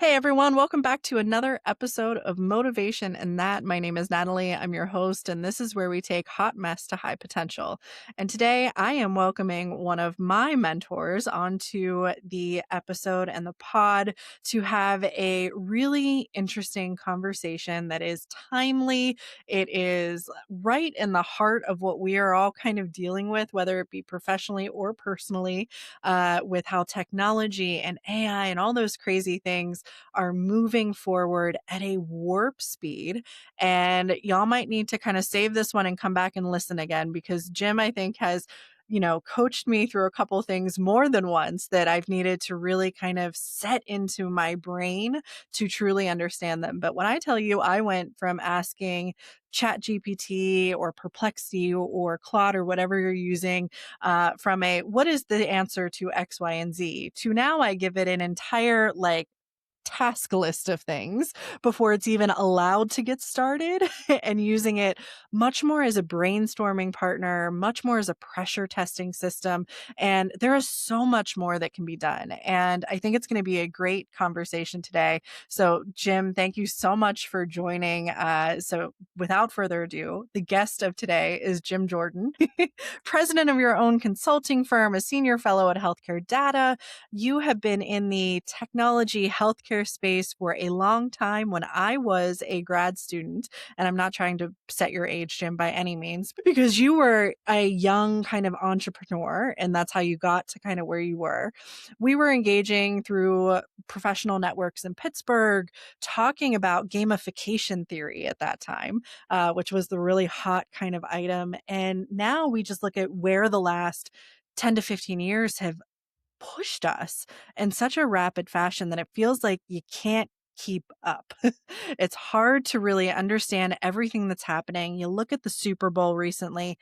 Hey everyone, welcome back to another episode of Motivation and That. My name is Natalie. I'm your host, and this is where we take hot mess to high potential. And today I am welcoming one of my mentors onto the episode and the pod to have a really interesting conversation that is timely. It is right in the heart of what we are all kind of dealing with, whether it be professionally or personally, with how technology and AI and all those crazy things are moving forward at a warp speed. And y'all might need to kind of save this one and come back and listen again because Jim, I think, has coached me through a couple things more than once that I've needed to really kind of set into my brain to truly understand them. But when I tell you, I went from asking Chat GPT or Perplexity or Claude or whatever you're using, from a what is the answer to X, Y, and Z, to now I give it an entire task list of things before it's even allowed to get started and using it much more as a brainstorming partner, much more as a pressure testing system. And there is so much more that can be done. And I think it's going to be a great conversation today. So, Jim, thank you so much for joining. So, without further ado, the guest of today is Jim Jordan, president of your own consulting firm, a senior fellow at Healthcare Data. You have been in the technology healthcare space for a long time. When I was a grad student, and I'm not trying to set your age, Jim, by any means, because you were a young kind of entrepreneur, and that's how you got to kind of where you were. We were engaging through professional networks in Pittsburgh, talking about gamification theory at that time, which was the really hot kind of item. And now we just look at where the last 10 to 15 years have pushed us in such a rapid fashion that it feels like you can't keep up. It's hard to really understand everything that's happening. You look at the Super Bowl recently,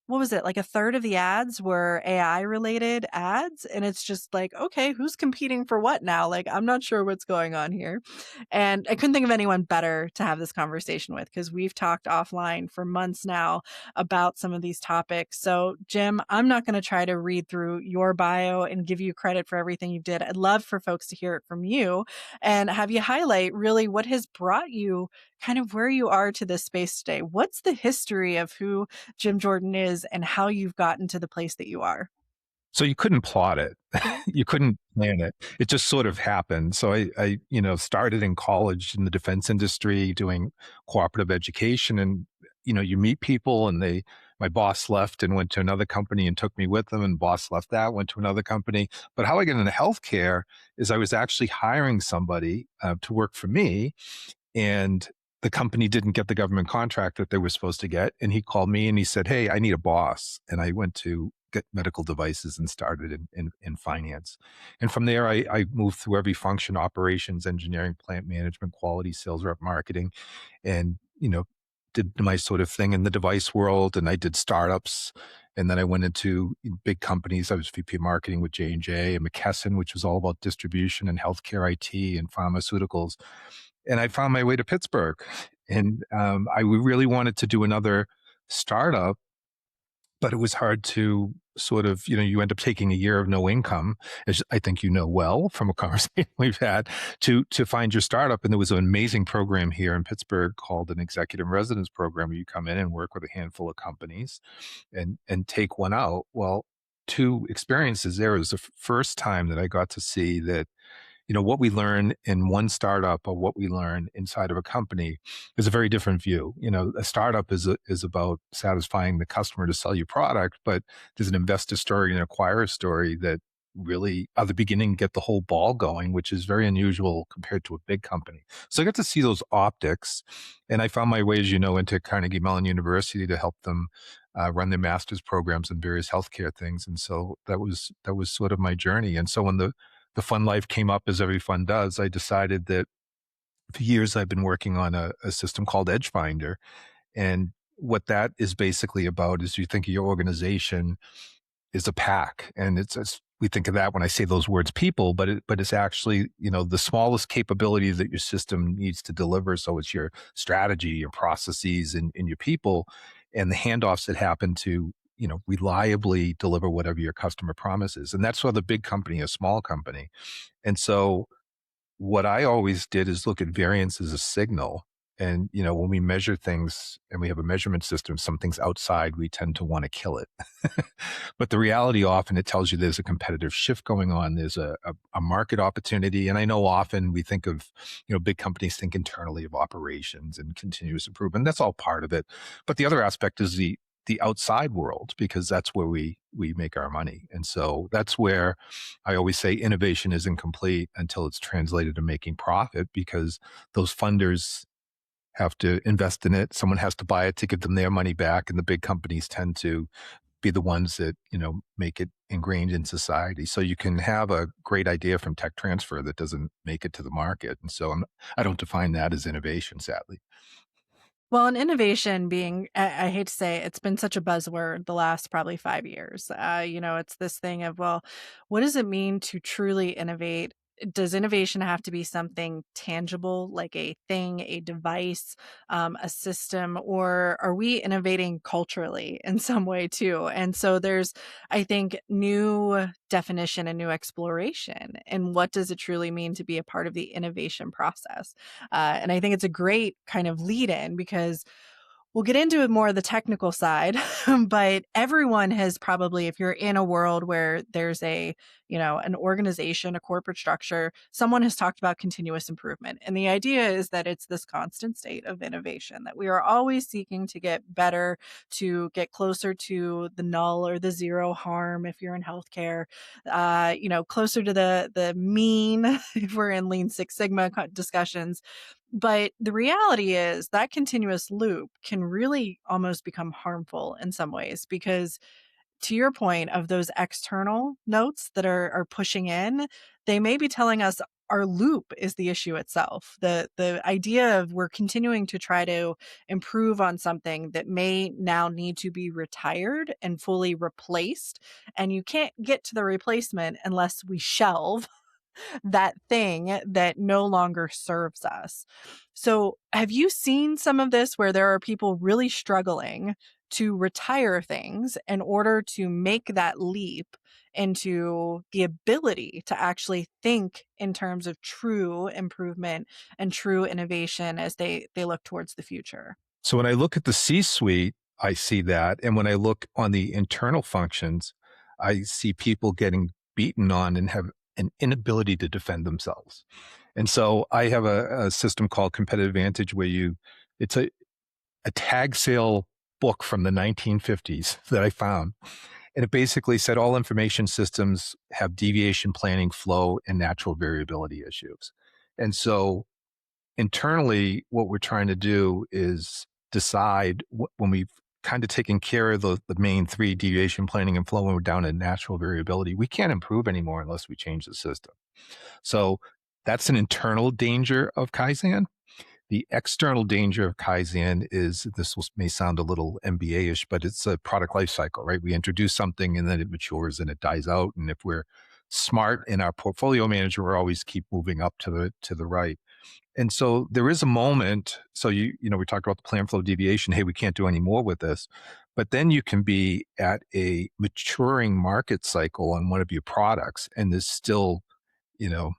what was it? Like a third of the ads were AI related ads. And it's just like, okay, who's competing for what now? Like, I'm not sure what's going on here. And I couldn't think of anyone better to have this conversation with because we've talked offline for months now about some of these topics. So, Jim, I'm not going to try to read through your bio and give you credit for everything you did. I'd love for folks to hear it from you and have you highlight really what has brought you kind of where you are to this space today. What's the history of who Jim Jordan is and how you've gotten to the place that you are? So you couldn't plot it. You couldn't plan it. It just sort of happened. So I started in college in the defense industry doing cooperative education and, you meet people and my boss left and went to another company and took me with them and boss left that, went to another company. But how I got into healthcare is I was actually hiring somebody to work for me and the company didn't get the government contract that they were supposed to get. And he called me and he said, "Hey, I need a boss." And I went to get medical devices and started in finance. And from there, I moved through every function: operations, engineering, plant management, quality, sales rep, marketing, and, did my sort of thing in the device world. And I did startups. And then I went into big companies. I was VP of marketing with J&J and McKesson, which was all about distribution and healthcare IT and pharmaceuticals. And I found my way to Pittsburgh. And I really wanted to do another startup, but it was hard to sort of, you end up taking a year of no income, as I think you know well from a conversation we've had, to find your startup. And there was an amazing program here in Pittsburgh called an executive residence program where you come in and work with a handful of companies and take one out. Well, two experiences there. It was the first time that I got to see that what we learn in one startup or what we learn inside of a company is a very different view. A startup is about satisfying the customer to sell you product, but there's an investor story and an acquirer story that really at the beginning get the whole ball going, which is very unusual compared to a big company. So I got to see those optics, and I found my way, as you know, into Carnegie Mellon University to help them run their master's programs in various healthcare things. And so that was sort of my journey. And so when the fund life came up, as every fund does, I decided that for years I've been working on a system called Edge Finder. And what that is basically about is you think of your organization is a pack. And we think of that when I say those words people, but it's actually, the smallest capability that your system needs to deliver. So it's your strategy, your processes, and your people, and the handoffs that happen to reliably deliver whatever your customer promises. And that's whether big company or small company. And so what I always did is look at variance as a signal. And, when we measure things and we have a measurement system, something's outside, we tend to want to kill it. But the reality often it tells you there's a competitive shift going on. There's a market opportunity. And I know often we think of, big companies think internally of operations and continuous improvement. That's all part of it. But the other aspect is the outside world, because that's where we make our money. And so that's where I always say innovation isn't complete until it's translated to making profit, because those funders have to invest in it. Someone has to buy it to give them their money back. And the big companies tend to be the ones that, make it ingrained in society. So you can have a great idea from tech transfer that doesn't make it to the market. And so I don't define that as innovation, sadly. Well, and innovation being, I hate to say it, it's been such a buzzword the last probably 5 years. It's this thing of, well, what does it mean to truly innovate? Does innovation have to be something tangible, like a thing, a device, a system, or are we innovating culturally in some way too? And so there's, I think, new definition and new exploration. And what does it truly mean to be a part of the innovation process? And I think it's a great kind of lead in because we'll get into it more of the technical side, but everyone has probably, if you're in a world where there's an organization, a corporate structure, someone has talked about continuous improvement. And the idea is that it's this constant state of innovation, that we are always seeking to get better, to get closer to the null or the zero harm if you're in healthcare, closer to the mean if we're in Lean Six Sigma discussions. But the reality is that continuous loop can really almost become harmful in some ways because, to your point of those external notes that are pushing in, they may be telling us our loop is the issue itself. The idea of we're continuing to try to improve on something that may now need to be retired and fully replaced. And you can't get to the replacement unless we shelve that thing that no longer serves us. So, have you seen some of this where there are people really struggling to retire things in order to make that leap into the ability to actually think in terms of true improvement and true innovation as they look towards the future? So when I look at the C-suite, I see that. And when I look on the internal functions, I see people getting beaten on and have an inability to defend themselves. And so I have a system called Competitive Advantage where it's a tag sale book from the 1950s that I found. And it basically said all information systems have deviation planning, flow, and natural variability issues. And so internally, what we're trying to do is decide when we've kind of taken care of the main three, deviation planning and flow, when we're down to natural variability, we can't improve anymore unless we change the system. So that's an internal danger of Kaizen. The external danger of Kaizen is may sound a little MBA-ish, but it's a product life cycle, right? We introduce something and then it matures and it dies out. And if we're smart in our portfolio manager, we're always keep moving up to the right. And so there is a moment. So we talked about the plan flow deviation. Hey, we can't do any more with this. But then you can be at a maturing market cycle on one of your products, and there's still, you know,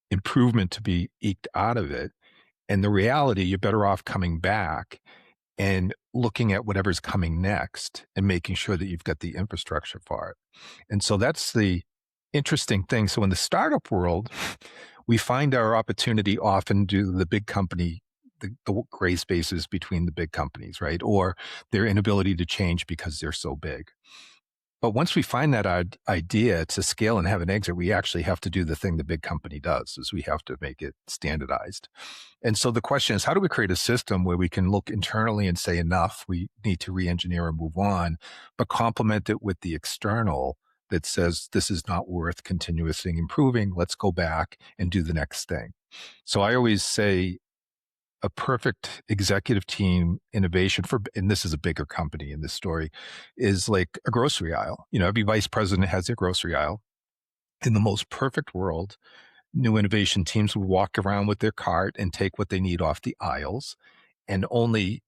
improvement to be eked out of it. And the reality, you're better off coming back and looking at whatever's coming next and making sure that you've got the infrastructure for it. And so that's the interesting thing. So in the startup world, we find our opportunity often due to the big company, the gray spaces between the big companies, right? Or their inability to change because they're so big. But once we find that idea to scale and have an exit, we actually have to do the thing the big company does, is we have to make it standardized. And so the question is, how do we create a system where we can look internally and say, enough, we need to re-engineer and move on, but complement it with the external that says, this is not worth continuously improving. Let's go back and do the next thing. So I always say a perfect executive team innovation and this is a bigger company in this story, is like a grocery aisle. Every vice president has their grocery aisle. In the most perfect world, new innovation teams would walk around with their cart and take what they need off the aisles and only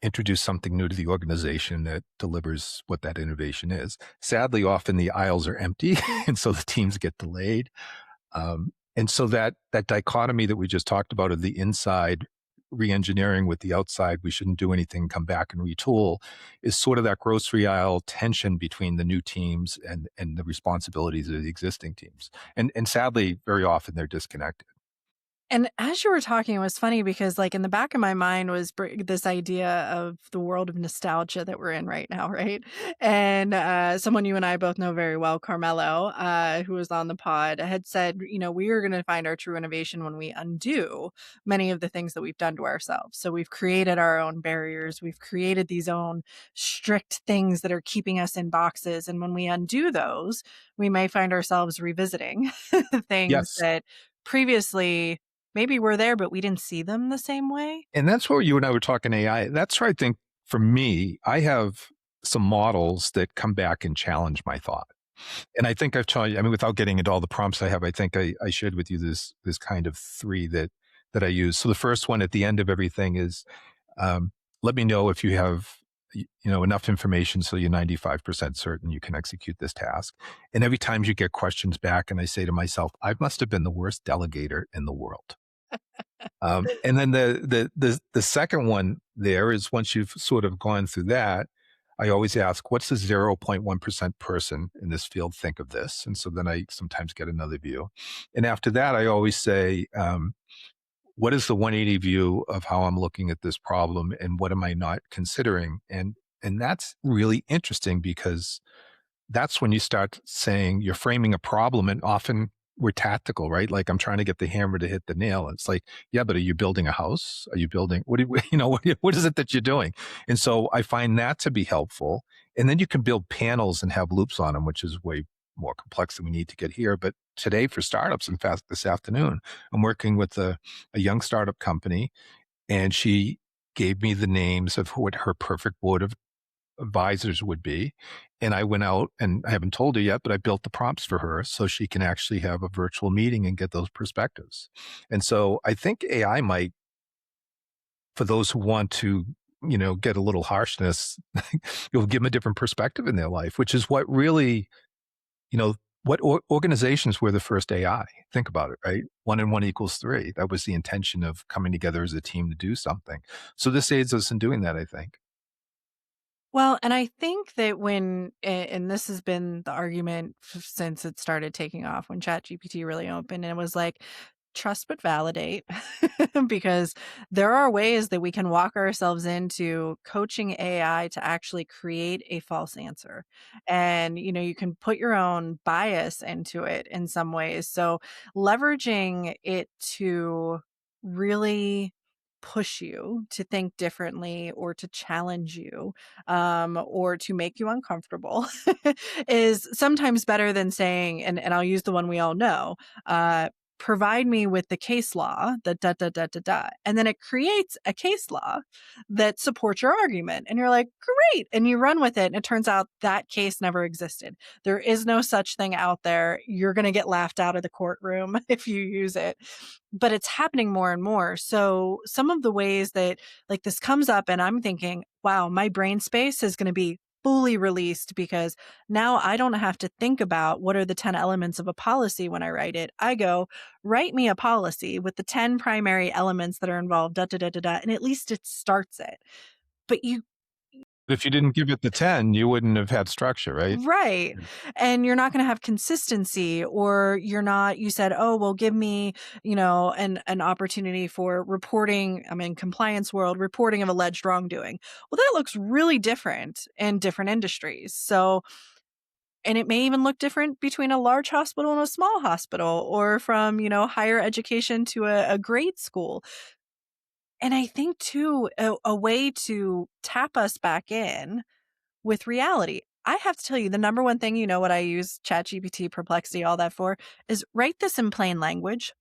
introduce something new to the organization that delivers what that innovation is. Sadly, often the aisles are empty, and so the teams get delayed. And so that dichotomy that we just talked about of the inside re-engineering with the outside, we shouldn't do anything, come back and retool, is sort of that grocery aisle tension between the new teams and the responsibilities of the existing teams. And sadly, very often they're disconnected. And as you were talking, it was funny because, like, in the back of my mind was this idea of the world of nostalgia that we're in right now, right? And someone you and I both know very well, Carmelo, who was on the pod, had said, we are going to find our true innovation when we undo many of the things that we've done to ourselves. So we've created our own barriers, we've created these own strict things that are keeping us in boxes. And when we undo those, we may find ourselves revisiting things Yes. that previously maybe we're there, but we didn't see them the same way? And that's where you and I were talking AI. That's where I think for me, I have some models that come back and challenge my thought. And I think I've told you, I mean, without getting into all the prompts I have, I think I shared with you this kind of three that I use. So the first one at the end of everything is, um, let me know if you have enough information so you're 95% certain you can execute this task. And every time you get questions back, and I say to myself, I must have been the worst delegator in the world. And then the second one there is, once you've sort of gone through that, I always ask, what's the 0.1% person in this field think of this? And so then I sometimes get another view. And after that, I always say, what is the 180 view of how I'm looking at this problem and what am I not considering? And that's really interesting because that's when you start saying you're framing a problem, and often we're tactical, right? Like, I'm trying to get the hammer to hit the nail. It's like, yeah, but are you building a house? Are you building, what do you, what is it that you're doing? And so I find that to be helpful. And then you can build panels and have loops on them, which is way more complex than we need to get here. But today for startups, in fact, this afternoon, I'm working with a young startup company, and she gave me the names of what her perfect board of advisors would be. And I went out, and I haven't told her yet, but I built the prompts for her so she can actually have a virtual meeting and get those perspectives. And so I think AI might, for those who want to, get a little harshness, you'll give them a different perspective in their life, which is what really, what organizations were the first AI? Think about it, right? 1 and 1 equals 3. That was the intention of coming together as a team to do something. So this aids us in doing that, I think. Well, and I think that and this has been the argument since it started taking off, when ChatGPT really opened, and it was like, trust but validate, because there are ways that we can walk ourselves into coaching AI to actually create a false answer. And, you can put your own bias into it in some ways. So leveraging it to really push you to think differently or to challenge you, or to make you uncomfortable is sometimes better than saying, and I'll use the one we all know, provide me with the case law, the da da da da da. And then it creates a case law that supports your argument. And you're like, great. And you run with it. And it turns out that case never existed. There is no such thing out there. You're going to get laughed out of the courtroom if you use it. But it's happening more and more. So some of the ways that, like, this comes up, and I'm thinking, wow, my brain space is going to be fully released, because now I don't have to think about what are the 10 elements of a policy when I write it. I go, write me a policy with the 10 primary elements that are involved, da da da da da, and at least it starts it. But you If you didn't give it the 10, you wouldn't have had structure, right? Right. And you're not going to have consistency, or you said, oh, well, give me, an opportunity for reporting. I'm in compliance world, reporting of alleged wrongdoing. Well, that looks really different in different industries. So, and it may even look different between a large hospital and a small hospital, or from, higher education to a grade school. And I think too, a way to tap us back in with reality. I have to tell you, the number one thing, what I use ChatGPT, Perplexity, all that for, is write this in plain language,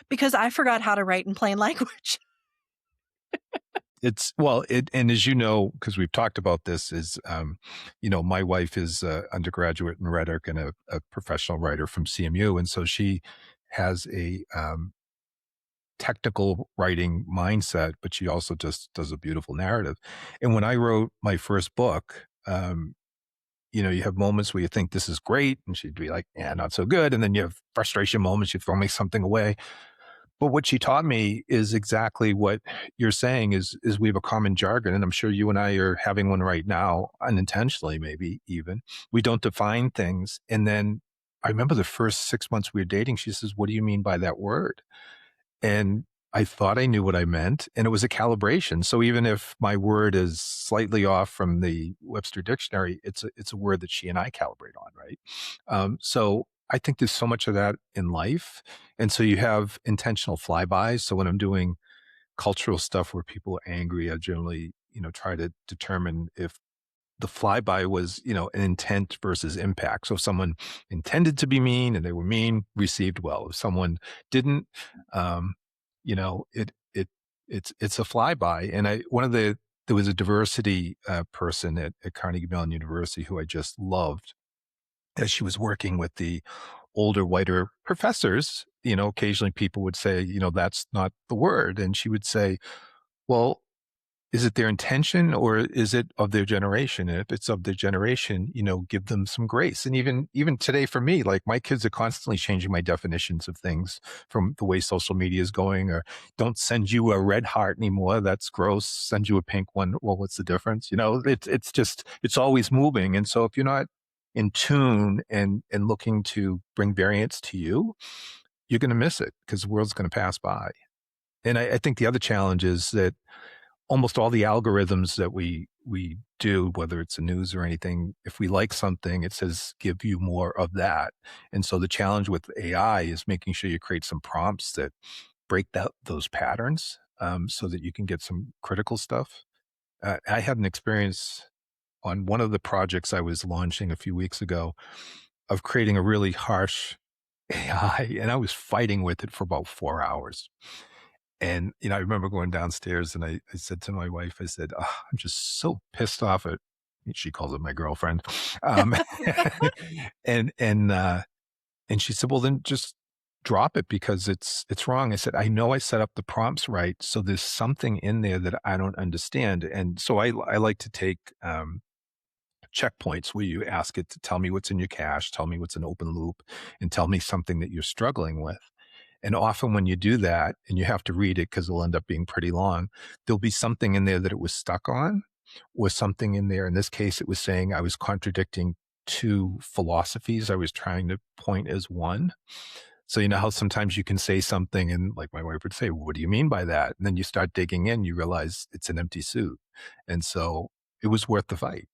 because I forgot how to write in plain language. It's well, and as you know, because we've talked about this, is my wife is undergraduate in rhetoric and a professional writer from CMU, and so she has a technical writing mindset, but she also just does a beautiful narrative. And when I wrote my first book, you have moments where you think this is great, and she'd be like, "Yeah, not so good." And then you have frustration moments, you throw me something away. But what she taught me is exactly what you're saying is we have a common jargon, and I'm sure you and I are having one right now, unintentionally, maybe even. We don't define things. And then I remember the first 6 months we were dating, she says, "What do you mean by that word?" And I thought I knew what I meant, and it was a calibration. So even if my word is slightly off from the Webster dictionary, it's a word that she and I calibrate on, right? So I think there's so much of that in life, and so you have intentional flybys. So when I'm doing cultural stuff where people are angry, I generally, try to determine if the flyby was, an intent versus impact. So if someone intended to be mean and they were mean, received well. If someone didn't, um, it's a flyby. And there was a diversity person at Carnegie Mellon University who I just loved as she was working with the older, whiter professors. Occasionally people would say, that's not the word. And she would say, well, is it their intention or is it of their generation? And if it's of their generation, give them some grace. And even today for me, like my kids are constantly changing my definitions of things from the way social media is going, or don't send you a red heart anymore. That's gross. Send you a pink one. Well, what's the difference? It's always moving. And so if you're not in tune and looking to bring variance to you, you're going to miss it because the world's going to pass by. And I think the other challenge is that almost all the algorithms that we do, whether it's the news or anything, if we like something, it says give you more of that. And so the challenge with AI is making sure you create some prompts that break those patterns, so that you can get some critical stuff. I had an experience on one of the projects I was launching a few weeks ago of creating a really harsh AI, and I was fighting with it for about 4 hours. And, I remember going downstairs and I said to my wife, I said, "Oh, I'm just so pissed off at," she calls it my girlfriend. Um, and, and, uh, and she said, "Well, then just drop it because it's wrong." I said, "I know I set up the prompts right. So there's something in there that I don't understand." And so I like to take, checkpoints where you ask it to tell me what's in your cache, tell me what's an open loop, and tell me something that you're struggling with. And often when you do that, and you have to read it because it'll end up being pretty long, there'll be something in there that it was stuck on, or something in there. In this case, it was saying I was contradicting two philosophies I was trying to point as one. So you know how sometimes you can say something and like my wife would say, "What do you mean by that?" And then you start digging in, you realize it's an empty suit. And so it was worth the fight.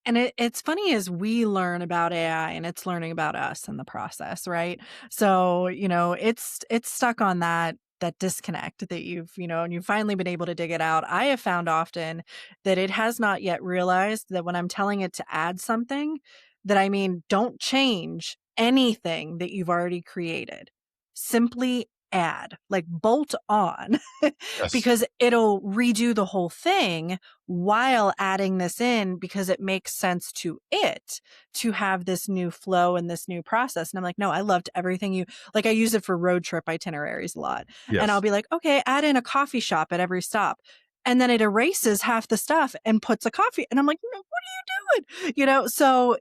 And it's funny as we learn about AI and it's learning about us in the process, right? So, it's stuck on that disconnect that and you've finally been able to dig it out. I have found often that it has not yet realized that when I'm telling it to add something, that I mean, don't change anything that you've already created. Simply add, like bolt on, Yes. because it'll redo the whole thing while adding this in because it makes sense to it to have this new flow and this new process. And I'm like, no, I loved everything I use it for road trip itineraries a lot. And I'll Yes. be like, okay, add in a coffee shop at every stop. And then it erases half the stuff and puts a coffee. And I'm like, no, what are you doing? So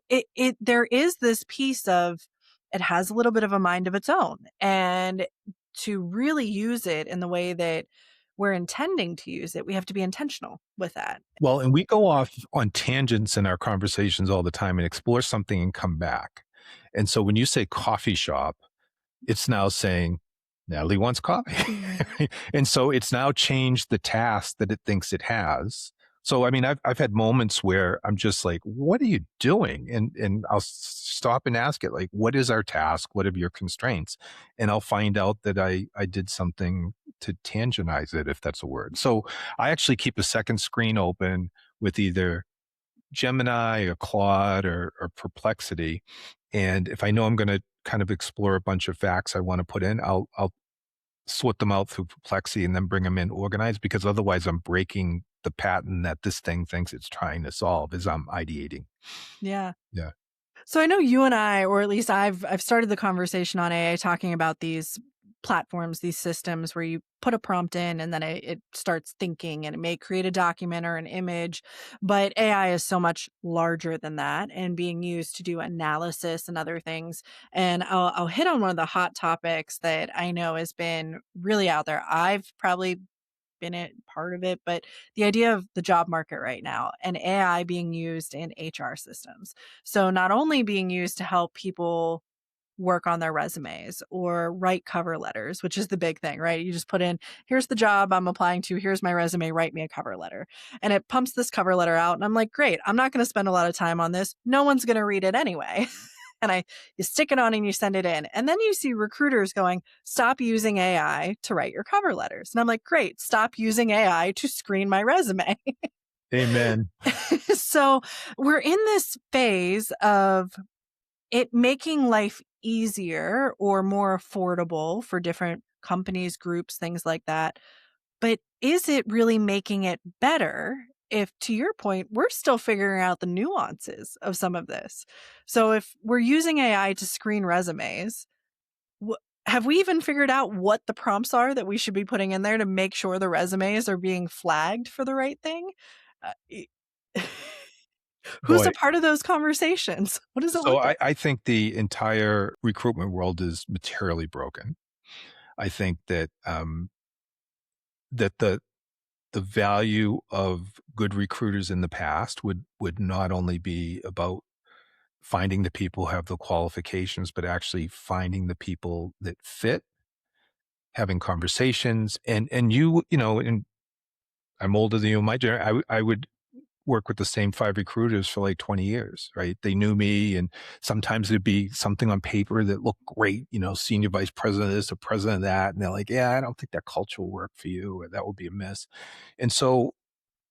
there is this piece of it has a little bit of a mind of its own. And to really use it in the way that we're intending to use it, we have to be intentional with that. Well, and we go off on tangents in our conversations all the time and explore something and come back. And so when you say coffee shop, it's now saying Natalie wants coffee. And so it's now changed the task that it thinks it has. So I mean, I've had moments where I'm just like, "What are you doing?" And I'll stop and ask it, like, "What is our task? What are your constraints?" And I'll find out that I did something to tangentize it, if that's a word. So I actually keep a second screen open with either Gemini or Claude or Perplexity. And if I know I'm going to kind of explore a bunch of facts I want to put in, I'll sort them out through Perplexity and then bring them in organized, because otherwise I'm breaking the pattern that this thing thinks it's trying to solve as I'm ideating. Yeah. Yeah. So I know you and I, or at least I've started the conversation on AI talking about these platforms, these systems where you put a prompt in and then it starts thinking and it may create a document or an image. But AI is so much larger than that and being used to do analysis and other things. And I'll hit on one of the hot topics that I know has been really out there. I've probably been a part of it, but the idea of the job market right now and AI being used in HR systems. So not only being used to help people work on their resumes or write cover letters, which is the big thing, right? You just put in, here's the job I'm applying to, here's my resume, write me a cover letter. And it pumps this cover letter out. And I'm like, great, I'm not going to spend a lot of time on this. No one's going to read it anyway. And you stick it on and you send it in. And then you see recruiters going, stop using AI to write your cover letters. And I'm like, great, stop using AI to screen my resume. Amen. So we're in this phase of it making life easier or more affordable for different companies, groups, things like that. But is it really making it better? If, to your point, we're still figuring out the nuances of some of this. So if we're using AI to screen resumes, have we even figured out what the prompts are that we should be putting in there to make sure the resumes are being flagged for the right thing? Uh, Who's Boy, a part of those conversations? What does it so look like? I think the entire recruitment world is materially broken. I think that that the value of good recruiters in the past would not only be about finding the people who have the qualifications, but actually finding the people that fit, having conversations, and you know, and I'm older than you. My I would work with the same 5 recruiters for like 20 years, right? They knew me, and sometimes it'd be something on paper that looked great, you know, senior vice president of this or president of that, and they're like, "Yeah, I don't think that culture will work for you, or that will be a miss." And so,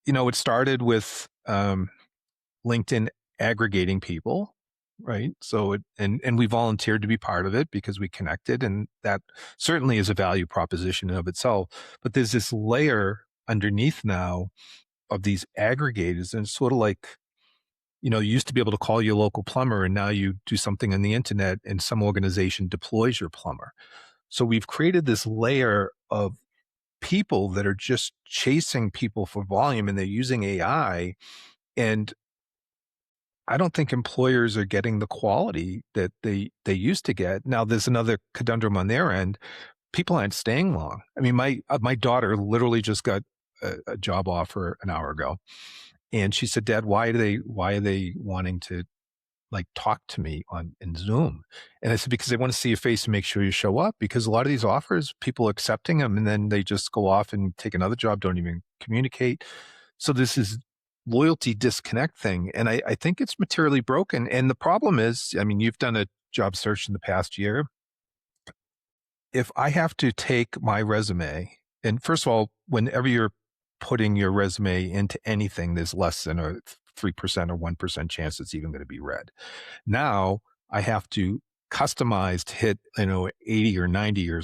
you know, it started with LinkedIn aggregating people, right? So and we volunteered to be part of it because we connected, and that certainly is a value proposition in of itself. But there's this layer underneath now of these aggregators, and it's sort of like, you know, you used to be able to call your local plumber, and now you do something on the internet and some organization deploys your plumber. So we've created this layer of people that are just chasing people for volume, and they're using AI. And I don't think employers are getting the quality that they used to get. Now there's another conundrum on their end. People aren't staying long. I mean, my daughter literally just got a job offer an hour ago. And she said, "Dad, why are they wanting to like talk to me on in Zoom?" And I said, "Because they want to see your face and make sure you show up. Because a lot of these offers, people are accepting them, and then they just go off and take another job, don't even communicate. So this is loyalty disconnect thing, and I think it's materially broken. And the problem is, I mean, you've done a job search in the past year. If I have to take my resume, and first of all, whenever you're putting your resume into anything, there's less than a 3% or 1% chance it's even going to be read. Now I have to customize to hit, you know, 80 or 90 or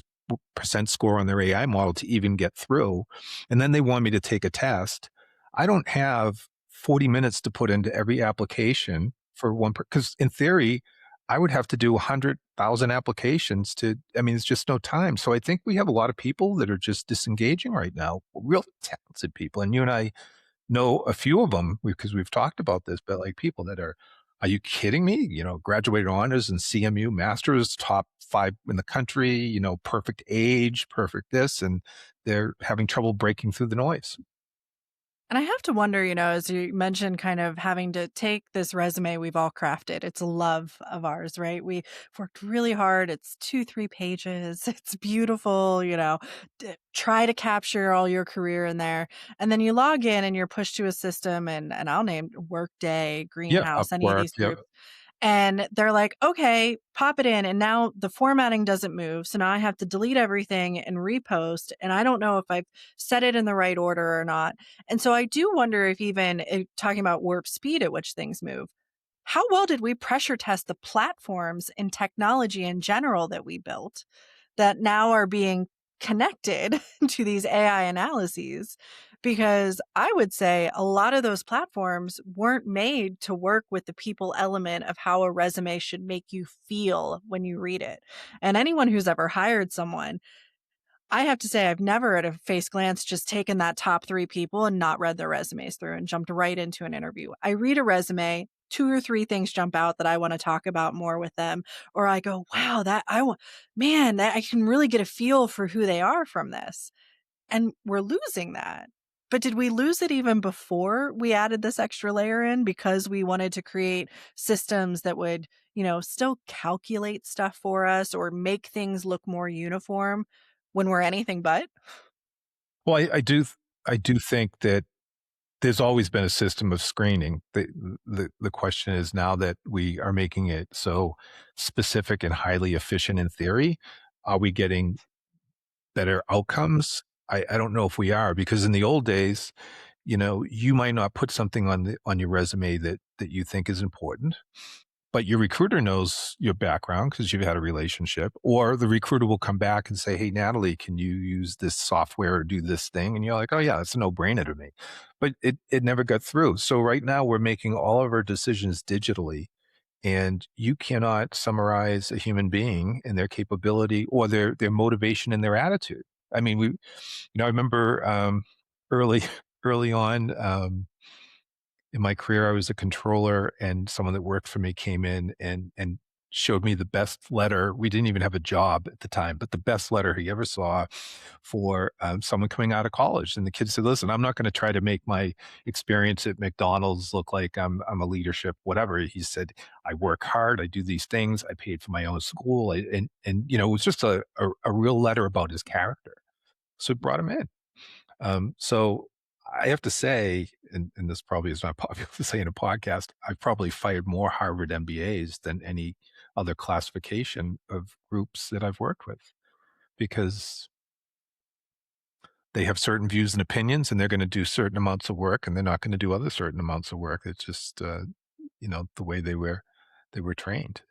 percent score on their AI model to even get through. And then they want me to take a test. I don't have 40 minutes to put into every application for one, because in theory, I would have to do 100,000 applications to, I mean, it's just no time. So I think we have a lot of people that are just disengaging right now, real talented people. And you and I know a few of them because we've talked about this, but like people that are you kidding me? You know, graduated honors and CMU masters, top 5 in the country, you know, perfect age, perfect this, and they're having trouble breaking through the noise. And I have to wonder, as you mentioned, kind of having to take this resume we've all crafted. It's a love of ours, right? We've worked really hard. It's 2, 3 pages. It's beautiful, try to capture all your career in there. And then you log in and you're pushed to a system and I'll name Workday, Yeah, Greenhouse, any of Upwork. these Yeah, groups. And they're like, okay, pop it in. And now the formatting doesn't move. So now I have to delete everything and repost. And I don't know if I've set it in the right order or not. And so I do wonder if even talking about warp speed at which things move, how well did we pressure test the platforms and technology in general that we built that now are being connected to these AI analyses? because I would say a lot of those platforms weren't made to work with the people element of how a resume should make you feel when you read it. And anyone who's ever hired someone, I have to say I've never at a face glance just taken that top 3 people and not read their resumes through and jumped right into an interview. I read a resume, 2 or 3 things jump out that I wanna talk about more with them, or I go, "Wow, that I wa man, that I can really get a feel for who they are from this." And we're losing that. But did we lose it even before we added this extra layer in because we wanted to create systems that would, still calculate stuff for us or make things look more uniform when we're anything but? Well, I do think that there's always been a system of screening. The question is now that we are making it so specific and highly efficient in theory, are we getting better outcomes? I don't know if we are because in the old days, you might not put something on your resume that you think is important, but your recruiter knows your background because you've had a relationship, or the recruiter will come back and say, "Hey, Natalie, can you use this software or do this thing?" And you're like, "Oh yeah, it's a no brainer to me," but it never got through. So right now we're making all of our decisions digitally, and you cannot summarize a human being and their capability or their motivation and their attitude. I mean, I remember early early on. In my career, I was a controller, and someone that worked for me came in and showed me the best letter. We didn't even have a job at the time, but the best letter he ever saw for someone coming out of college. And the kid said, "Listen, I'm not going to try to make my experience at McDonald's look like I'm a leadership, whatever." He said, "I work hard. I do these things. I paid for my own school, and it was just a real letter about his character." So it brought him in. So I have to say, and this probably is not popular to say in a podcast, I've probably fired more Harvard MBAs than any other classification of groups that I've worked with because they have certain views and opinions and they're going to do certain amounts of work and they're not going to do other certain amounts of work. It's just, the way they were trained.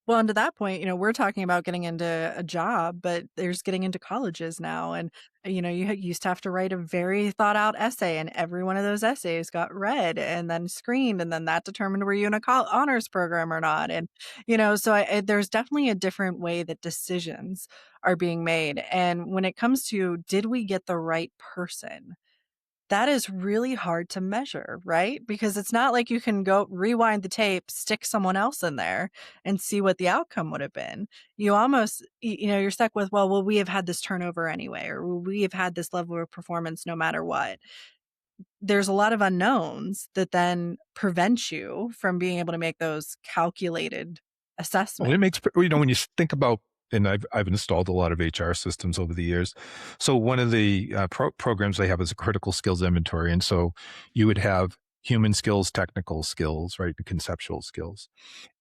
Well, and to that point, we're talking about getting into a job, but there's getting into colleges now. And, you used to have to write a very thought out essay, and every one of those essays got read and then screened. And then that determined were you in a honors program or not. And, so there's definitely a different way that decisions are being made. And when it comes to did we get the right person? That is really hard to measure, right? Because it's not like you can go rewind the tape, stick someone else in there, and see what the outcome would have been. You almost, you're stuck with, well, will we have had this turnover anyway, or will we have had this level of performance no matter what? There's a lot of unknowns that then prevent you from being able to make those calculated Well, it assessments. makes when you think about, and I've installed a lot of HR systems over the years. So one of the programs they have is a critical skills inventory, and so you would have human skills, technical skills, right, and conceptual skills.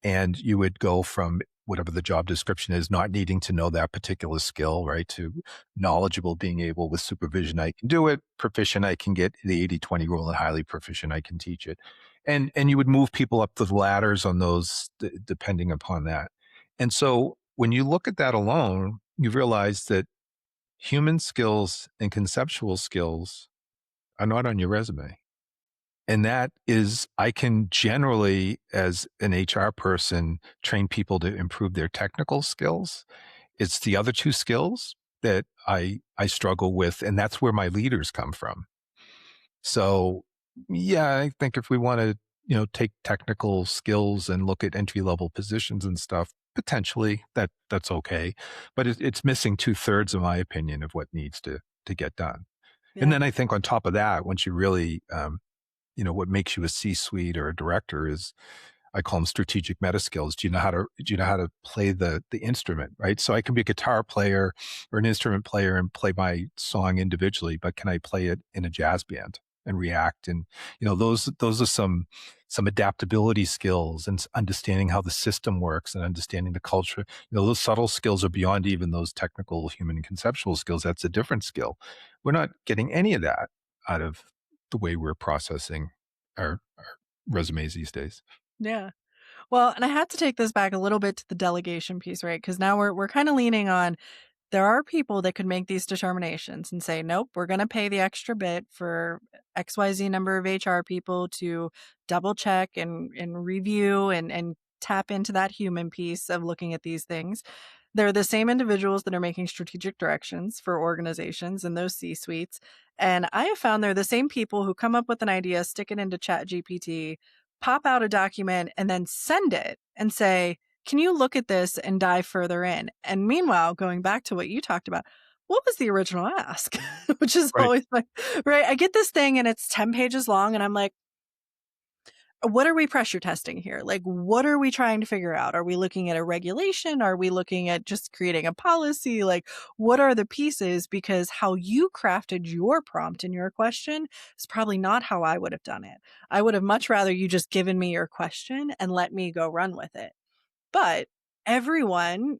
And you would go from whatever the job description is, not needing to know that particular skill, right, to knowledgeable, being able with supervision, I can do it, proficient, I can get the 80-20 rule, and highly proficient, I can teach it. And you would move people up the ladders on those depending upon that. And so when you look at that alone, you realize that human skills and conceptual skills are not on your resume. And that is, I can generally, as an HR person, train people to improve their technical skills. It's the other two skills that I struggle with, and that's where my leaders come from. So, yeah, I think if we want to, take technical skills and look at entry level positions and stuff, potentially that's okay, but it's missing 2/3, in my opinion, of what needs to get done. And Yeah. then I think on top of that, once you really what makes you a C-suite or a director is I call them strategic meta skills. Do you know how to play the instrument, right? So I can be a guitar player or an instrument player and play my song individually, but can I play it in a jazz band and react? And those are some adaptability skills and understanding how the system works and understanding the culture. Those subtle skills are beyond even those technical human conceptual skills. That's a different skill. We're not getting any of that out of the way we're processing our resumes these days. Yeah. Well, and I had to take this back a little bit to the delegation piece, right? Because now we're kind of leaning on There are people that could make these determinations and say, nope, we're going to pay the extra bit for XYZ number of HR people to double check and review and tap into that human piece of looking at these things. They're the same individuals that are making strategic directions for organizations and those C suites. And I have found they're the same people who come up with an idea, stick it into Chat GPT, pop out a document, and then send it and say, can you look at this and dive further in? And meanwhile, going back to what you talked about, what was the original ask? Which is Right. always like, right? I get this thing and it's 10 pages long, and I'm like, what are we pressure testing here? Like, what are we trying to figure out? Are we looking at a regulation? Are we looking at just creating a policy? Like, what are the pieces? Because how you crafted your prompt in your question is probably not how I would have done it. I would have much rather you just given me your question and let me go run with it. But everyone,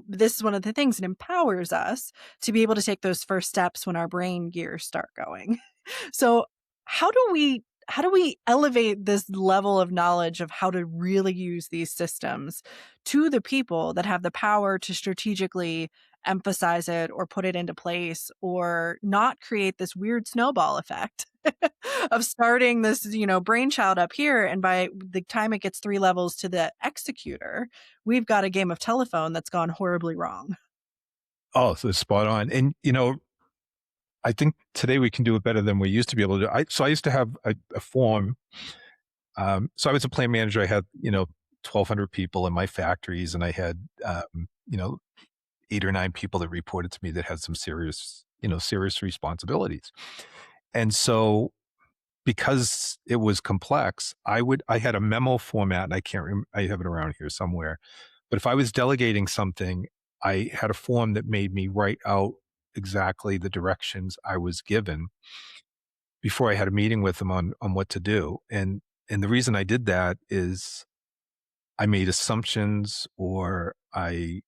this is one of the things that empowers us to be able to take those first steps when our brain gears start going. So, how do we elevate this level of knowledge of how to really use these systems to the people that have the power to strategically emphasize it or put it into place or not create this weird snowball effect of starting this, brainchild up here, and by the time it gets 3 levels to the executor, we've got a game of telephone that's gone horribly wrong. Oh, so spot on. And, I think today we can do it better than we used to be able to. So I used to have a form. So I was a plant manager. I had, 1,200 people in my factories, and I had, 8 or 9 people that reported to me that had some serious responsibilities. And so because it was complex, I had a memo format, and I have it around here somewhere. But if I was delegating something, I had a form that made me write out exactly the directions I was given before I had a meeting with them on what to do. And the reason I did that is I made assumptions, or I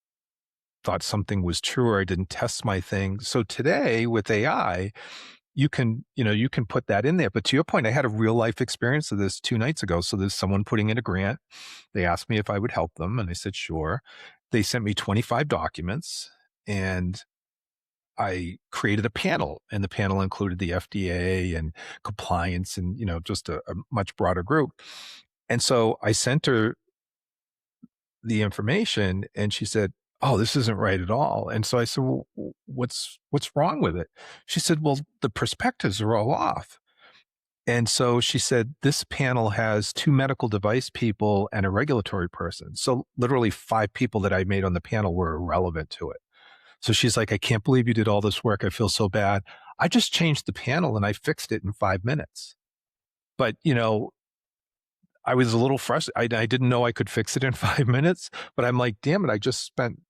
thought something was true, or I didn't test my thing. So today with AI, you can put that in there. But to your point, I had a real life experience of this 2 nights ago. So there's someone putting in a grant. They asked me if I would help them, and I said sure. They sent me 25 documents, and I created a panel, and the panel included the FDA and compliance, and just a much broader group. And so I sent her the information, and she said, "Oh, this isn't right at all." And so I said, "Well, what's wrong with it?" She said, "Well, the perspectives are all off." And so she said, "This panel has 2 medical device people and a regulatory person." So literally 5 people that I made on the panel were irrelevant to it. So she's like, "I can't believe you did all this work. I feel so bad. I just changed the panel and I fixed it in 5 minutes." But, I was a little frustrated. I didn't know I could fix it in 5 minutes, but I'm like, "Damn it, I just spent,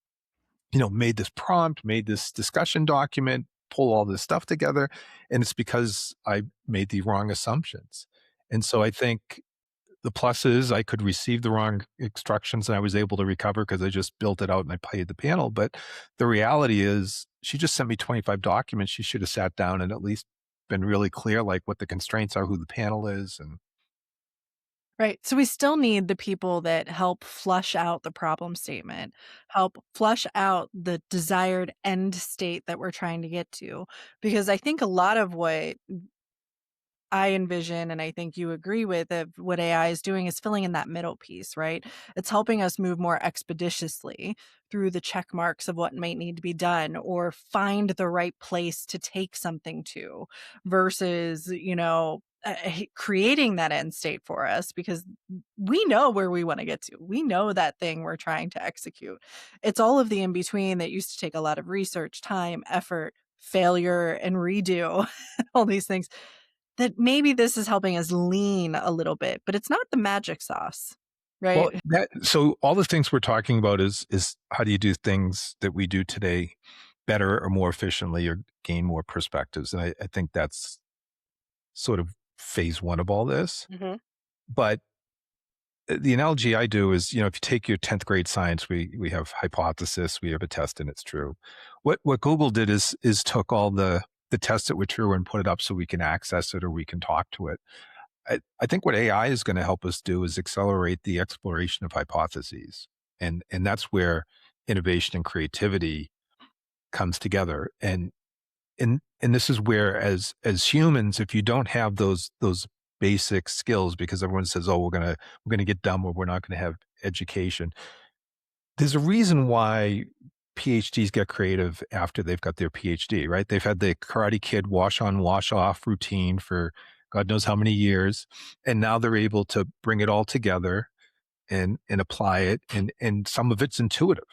made this prompt, made this discussion document, pull all this stuff together, and it's because I made the wrong assumptions." And so I think the plus is I could receive the wrong instructions, and I was able to recover because I just built it out and I paid the panel. But the reality is she just sent me 25 documents. She should have sat down and at least been really clear, like what the constraints are, who the panel is. And Right. So we still need the people that help flush out the problem statement, help flush out the desired end state that we're trying to get to. Because I think a lot of what I envision, and I think you agree with, of what AI is doing is filling in that middle piece, right? It's helping us move more expeditiously through the check marks of what might need to be done or find the right place to take something to versus, creating that end state for us because we know where we want to get to. We know that thing we're trying to execute. It's all of the in between that used to take a lot of research, time, effort, failure, and redo, all these things that maybe this is helping us lean a little bit, but it's not the magic sauce, well, right? so all the things we're talking about is how do you do things that we do today better or more efficiently or gain more perspectives. And I think that's sort of phase one of all this. Mhm. But the analogy I do is, if you take your 10th grade science, we have hypothesis, we have a test, and it's true. What Google did is took all the tests that were true and put it up so we can access it or we can talk to it. I think what AI is going to help us do is accelerate the exploration of hypotheses. And that's where innovation and creativity comes together. And this is where, as humans, if you don't have those basic skills, because everyone says, oh, we're gonna get dumb, or we're not gonna have education. There's a reason why PhDs get creative after they've got their PhD, right? They've had the Karate Kid wash on, wash off routine for God knows how many years. And now they're able to bring it all together and apply it. And some of it's intuitive.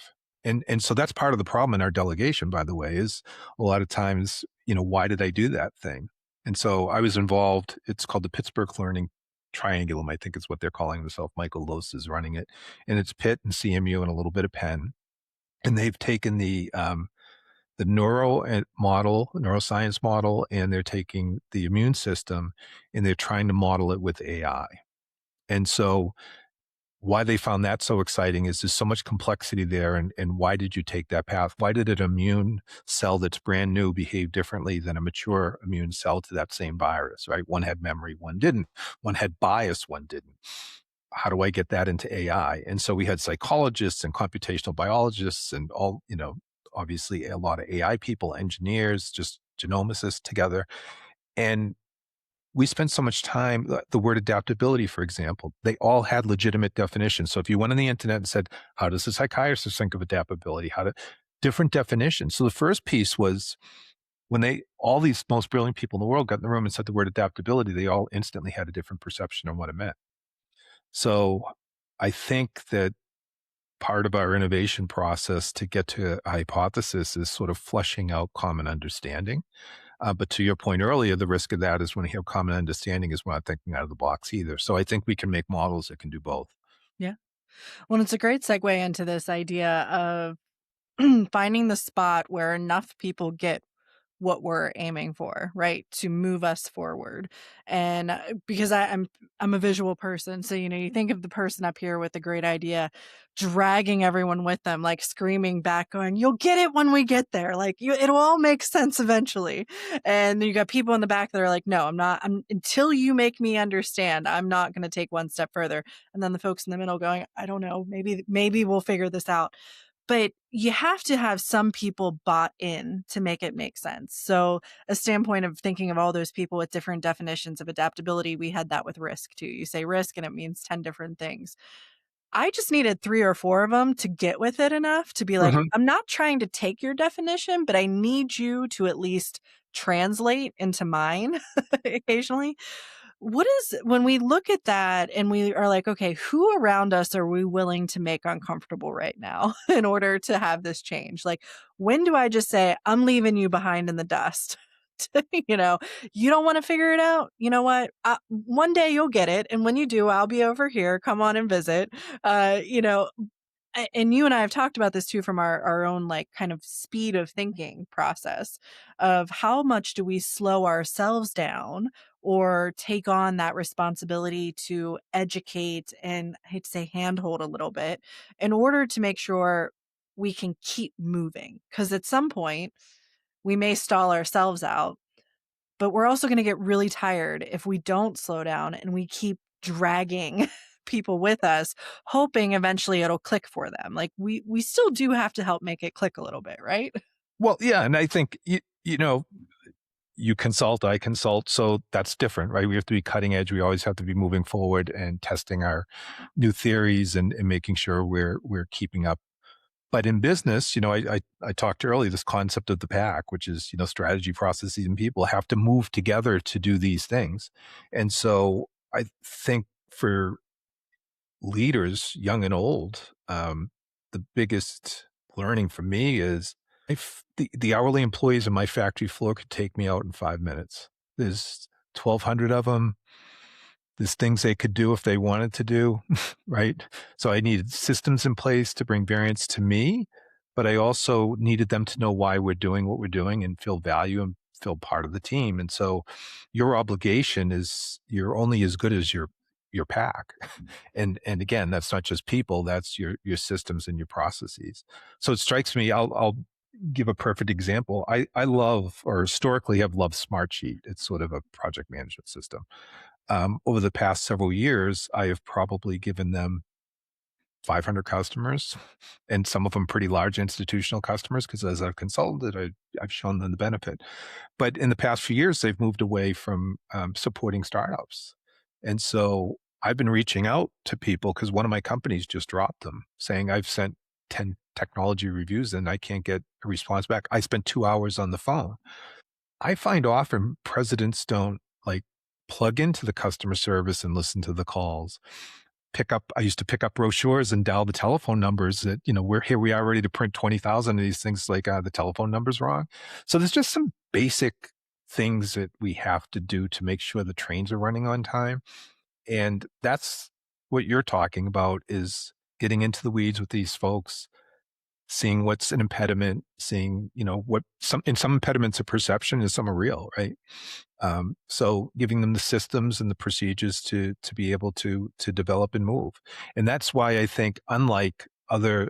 And so that's part of the problem in our delegation, by the way, is a lot of times, why did I do that thing? And so I was involved. It's called the Pittsburgh Learning Triangulum, I think is what they're calling themselves. Michael Lose is running it. And it's Pitt and CMU and a little bit of Penn. And they've taken the neuroscience model, and they're taking the immune system, and they're trying to model it with AI. And so why they found that so exciting is there's so much complexity there. And why did you take that path? Why did an immune cell that's brand new behave differently than a mature immune cell to that same virus, right? One had memory, one didn't. One had bias, one didn't. How do I get that into AI? And so we had psychologists and computational biologists and all, obviously a lot of AI people, engineers, just genomicists together. And we spent so much time, the word adaptability, for example, they all had legitimate definitions. So if you went on the internet and said, how does a psychiatrist think of adaptability? Different definitions. So the first piece was when all these most brilliant people in the world got in the room and said the word adaptability, they all instantly had a different perception of what it meant. So I think that part of our innovation process to get to a hypothesis is sort of fleshing out common understanding. But to your point earlier, the risk of that is when you have common understanding is we're not thinking out of the box either. So I think we can make models that can do both. Yeah. Well, it's a great segue into this idea of finding the spot where enough people get what we're aiming for, right? To move us forward. And because I'm a visual person, so you think of the person up here with a great idea, dragging everyone with them, like screaming back, going, "You'll get it when we get there. Like it'll all make sense eventually." And you got people in the back that are like, "No, I'm not. I'm until you make me understand. I'm not going to take one step further." And then the folks in the middle going, "I don't know. Maybe we'll figure this out." But you have to have some people bought in to make it make sense. So a standpoint of thinking of all those people with different definitions of adaptability, we had that with risk too. You say risk and it means 10 different things. I just needed 3 or 4 of them to get with it enough to be like, Mhm. I'm not trying to take your definition, but I need you to at least translate into mine occasionally. What is when we look at that and we are like, okay, who around us are we willing to make uncomfortable right now in order to have this change? Like, when do I just say, I'm leaving you behind in the dust? you know, you don't want to figure it out. You know what? One day you'll get it. And when you do, I'll be over here. Come on and visit. Uh, you know, and you and I have talked about this too from our own like kind of speed of thinking process of how much do we slow ourselves down or take on that responsibility to educate and I hate to say handhold a little bit in order to make sure we can keep moving because at some point we may stall ourselves out, but we're also going to get really tired if we don't slow down and we keep dragging people with us, hoping eventually it'll click for them. Like we still do have to help make it click a little bit, right? Well, yeah. And I think, you consult, I consult. So that's different, right? We have to be cutting edge. We always have to be moving forward and testing our new theories and making sure we're keeping up. But in business, I talked earlier, this concept of the pack, which is, strategy, processes, and people have to move together to do these things. And so I think for leaders, young and old, the biggest learning for me is if the hourly employees in my factory floor could take me out in 5 minutes. There's 1,200 of them. There's things they could do if they wanted to do, right? So I needed systems in place to bring variance to me, but I also needed them to know why we're doing what we're doing and feel value and feel part of the team. And so your obligation is you're only as good as your pack. And again, that's not just people, that's your systems and your processes. So it strikes me, I'll give a perfect example. I love, or historically have loved Smartsheet. It's sort of a project management system. Over the past several years, I have probably given them 500 customers, and some of them pretty large institutional customers because as a consultant, I've shown them the benefit. But in the past few years, they've moved away from supporting startups. And so I've been reaching out to people because one of my companies just dropped them saying, I've sent 10 technology reviews and I can't get a response back. I spent 2 hours on the phone. I find often presidents don't like plug into the customer service and listen to the calls. I used to pick up brochures and dial the telephone numbers that, we are ready to print 20,000 of these things like the telephone number's wrong. So there's just some basic things that we have to do to make sure the trains are running on time. And that's what you're talking about is getting into the weeds with these folks, seeing what's an impediment, seeing, what some impediments are perception and some are real, right? So giving them the systems and the procedures to be able to develop and move. And that's why I think unlike other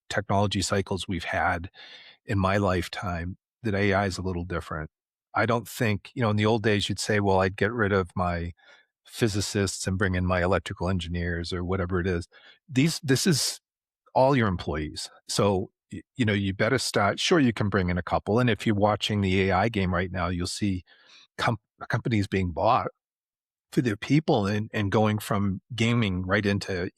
technology cycles we've had in my lifetime, that AI is a little different. I don't think, in the old days you'd say, well, I'd get rid of my physicists and bring in my electrical engineers or whatever it is. This is all your employees. So, you better start. Sure, you can bring in a couple. And if you're watching the AI game right now, you'll see com- companies being bought for their people and going from gaming right into,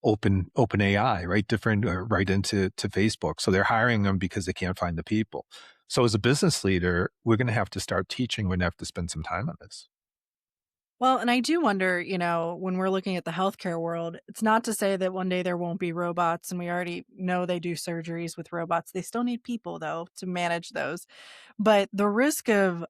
open AI, right? Different, right into Facebook. So they're hiring them because they can't find the people. So as a business leader, we're going to have to start teaching. We're going to have to spend some time on this. Well, and I do wonder, when we're looking at the healthcare world, it's not to say that one day there won't be robots, and we already know they do surgeries with robots. They still need people, though, to manage those. But the risk of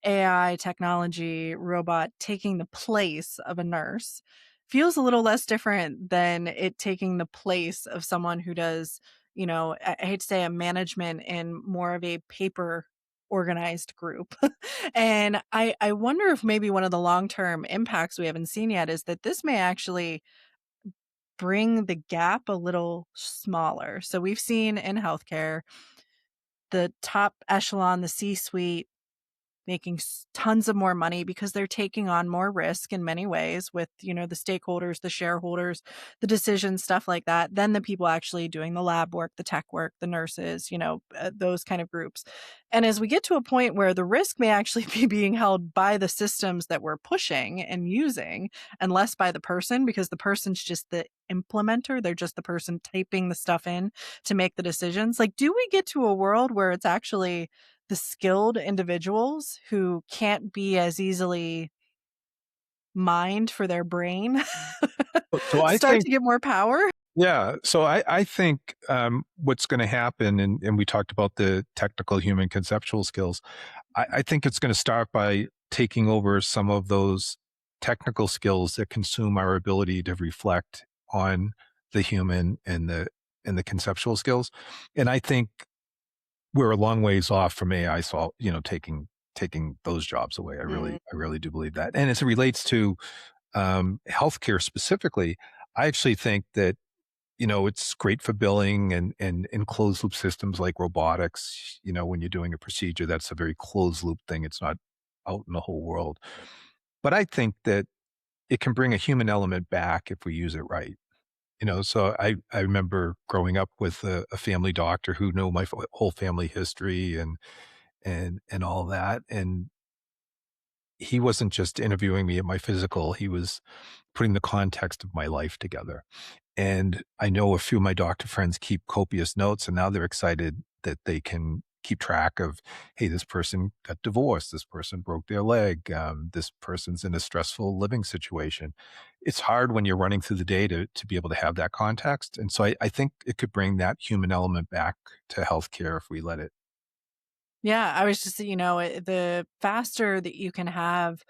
AI technology robot taking the place of a nurse feels a little less different than it taking the place of someone who does, I hate to say a management in more of a paper organized group. And I wonder if maybe one of the long-term impacts we haven't seen yet is that this may actually bring the gap a little smaller. So we've seen in healthcare, the top echelon, the C-suite making tons of more money because they're taking on more risk in many ways with, the stakeholders, the shareholders, the decisions, stuff like that, than the people actually doing the lab work, the tech work, the nurses, those kind of groups. And as we get to a point where the risk may actually be being held by the systems that we're pushing and using and less by the person, because the person's just the implementer, they're just the person typing the stuff in to make the decisions. Like, do we get to a world where it's actually the skilled individuals who can't be as easily mined for their brain So I start think, to get more power? yeah. So I think what's going to happen, and we talked about the technical human conceptual skills. I think it's going to start by taking over some of those technical skills that consume our ability to reflect on the human and the conceptual skills. And I think we're a long ways off from AI, so taking those jobs away. Mm. I really do believe that. And as it relates to healthcare specifically, I actually think that it's great for billing and in closed loop systems like robotics. When you're doing a procedure, that's a very closed loop thing. It's not out in the whole world. But I think that it can bring a human element back if we use it right. So I remember growing up with a family doctor who knew my whole family history and all that. And he wasn't just interviewing me at my physical, he was putting the context of my life together. And I know a few of my doctor friends keep copious notes, and now they're excited that they can keep track of, hey, this person got divorced, this person broke their leg, this person's in a stressful living situation. It's hard when you're running through the day to be able to have that context. And so I think it could bring that human element back to healthcare if we let it. Yeah, I was just, the faster that you can have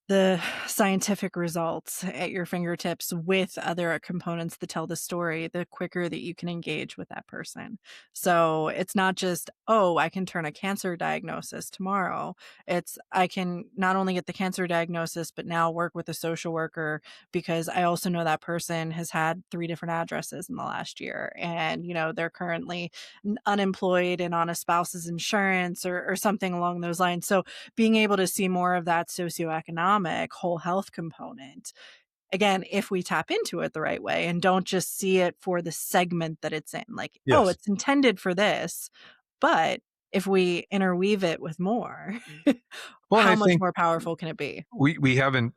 the scientific results at your fingertips with other components that tell the story, the quicker that you can engage with that person. So it's not just, oh, I can turn a cancer diagnosis tomorrow. It's, I can not only get the cancer diagnosis, but now work with a social worker because I also know that person has had 3 different addresses in the last year. And, they're currently unemployed and on a spouse's insurance or something along those lines. So being able to see more of that socioeconomic whole health component Again, if we tap into it the right way and don't just see it for the segment that it's in, like, oh, Yes. it's intended for this. But if we interweave it with more, Well, and how I much think more powerful can it be? we haven't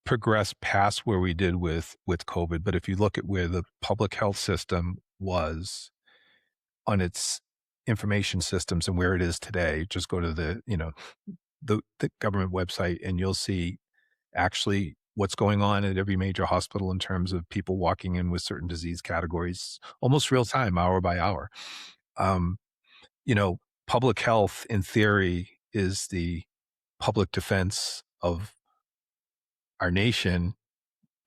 progressed past where we did with COVID, but if you look at where the public health system was on its information systems and where it is today, just go to the government website and you'll see actually what's going on at every major hospital in terms of people walking in with certain disease categories, almost real time, hour by hour. Um, you know, public health in theory is the public defense of our nation,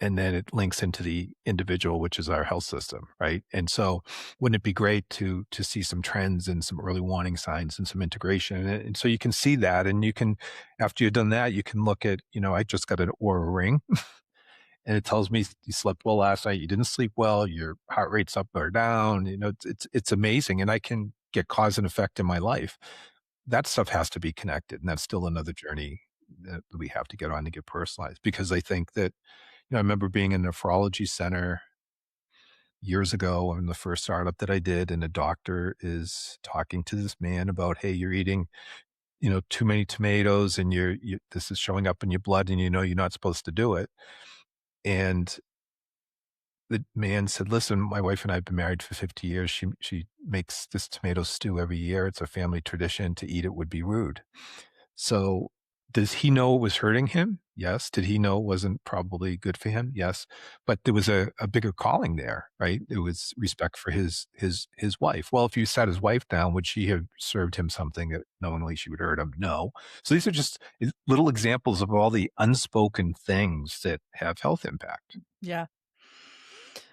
and then it links into the individual, which is our health system, right? And so, wouldn't it be great to see some trends and some early warning signs and some integration? And so you can see that, and you can, after you've done that, you can look at, I just got an Aura ring, and it tells me you slept well last night, you didn't sleep well, your heart rate's up or down. It's amazing, and I can get cause and effect in my life. That stuff has to be connected, and that's still another journey that we have to get on to get personalized. Because I think that I remember being in a nephrology center years ago on the first startup that I did, and a doctor is talking to this man about, "Hey, you're eating, too many tomatoes, and this is showing up in your blood, and you're not supposed to do it." And the man said, "Listen, my wife and I have been married for 50 years. She makes this tomato stew every year. It's a family tradition. To eat it would be rude." So, does he know it was hurting him? Yes. Did he know it wasn't probably good for him? Yes. But there was a bigger calling there, right? It was respect for his wife. Well, if you sat his wife down, would she have served him something that knowingly she would hurt him? No. So these are just little examples of all the unspoken things that have health impact. Yeah.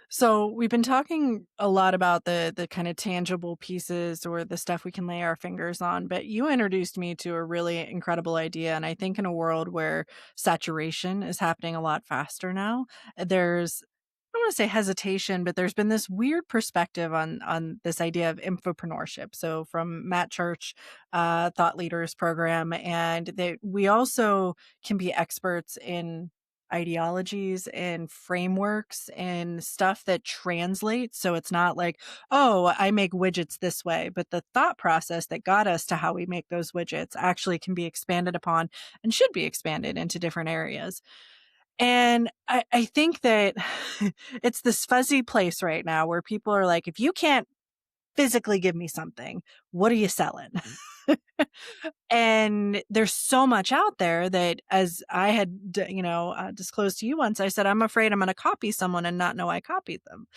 So we've been talking a lot about the kind of tangible pieces or the stuff we can lay our fingers on, but you introduced me to a really incredible idea. And I think in a world where saturation is happening a lot faster now, there's I don't want to say hesitation, but there's been this weird perspective on this idea of infopreneurship. So from Matt Church, Thought Leaders Program, and we also can be experts in ideologies and frameworks and stuff that translates. So it's not like, oh, I make widgets this way, but the thought process that got us to how we make those widgets actually can be expanded upon and should be expanded into different areas. And I think that it's this fuzzy place right now where people are like, if you can't physically give me something, what are you selling? And there's so much out there that, as I had, disclosed to you once, I said, I'm afraid I'm going to copy someone and not know I copied them.